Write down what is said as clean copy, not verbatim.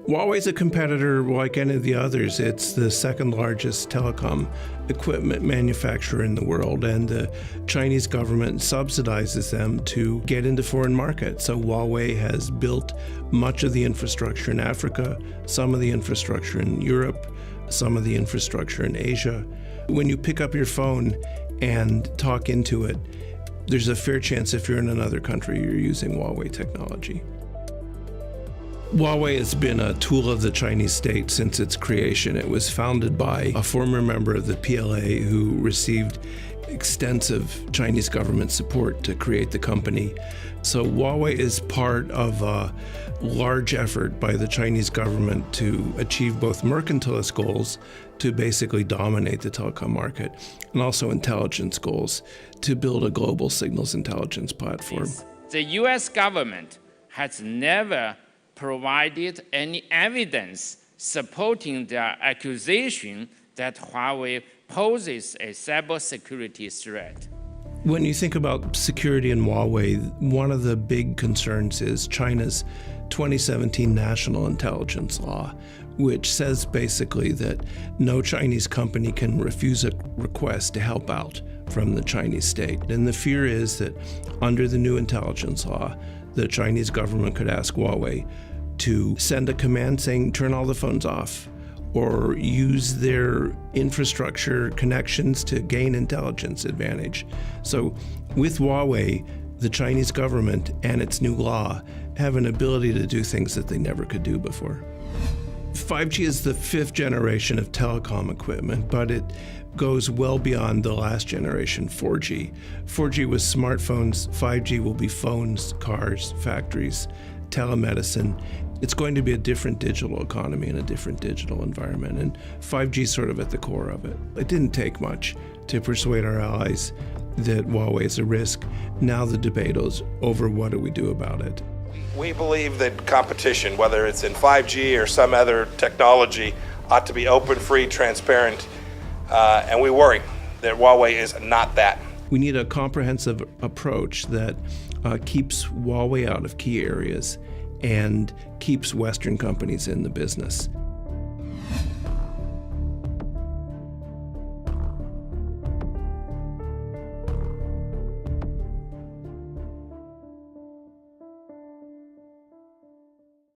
Huawei's a competitor like any of the others. It's the second largest telecom equipment manufacturer in the world, and the Chinese government subsidizes them to get into foreign markets. So Huawei has built much of the infrastructure in Africa, some of the infrastructure in Europe, some of the infrastructure in Asia. When you pick up your phone and talk into it, there's a fair chance if you're in another country, you're using Huawei technology. Huawei has been a tool of the Chinese state since its creation. It was founded by a former member of the PLA who received extensive Chinese government support to create the company. So Huawei is part of a large effort by the Chinese government to achieve both mercantilist goals to basically dominate the telecom market, and also intelligence goals to build a global signals intelligence platform. The US government has never provided any evidence supporting their accusation that Huawei poses a cybersecurity threat. When you think about security in Huawei, one of the big concerns is China's 2017 National Intelligence Law, which says basically that no Chinese company can refuse a request to help out from the Chinese state. And the fear is that under the new intelligence law, the Chinese government could ask Huawei to send a command saying, turn all the phones off, or use their infrastructure connections to gain intelligence advantage. So with Huawei, the Chinese government and its new law have an ability to do things that they never could do before. 5G is the fifth generation of telecom equipment, but it goes well beyond the last generation, 4G. 4G was smartphones, 5G will be phones, cars, factories, telemedicine. It's going to be a different digital economy and a different digital environment, and 5G is sort of at the core of it. It didn't take much to persuade our allies that Huawei is a risk. Now the debate is over what do we do about it. We believe that competition, whether it's in 5G or some other technology, ought to be open, free, transparent, and we worry that Huawei is not that. We need a comprehensive approach that keeps Huawei out of key areas and keeps Western companies in the business.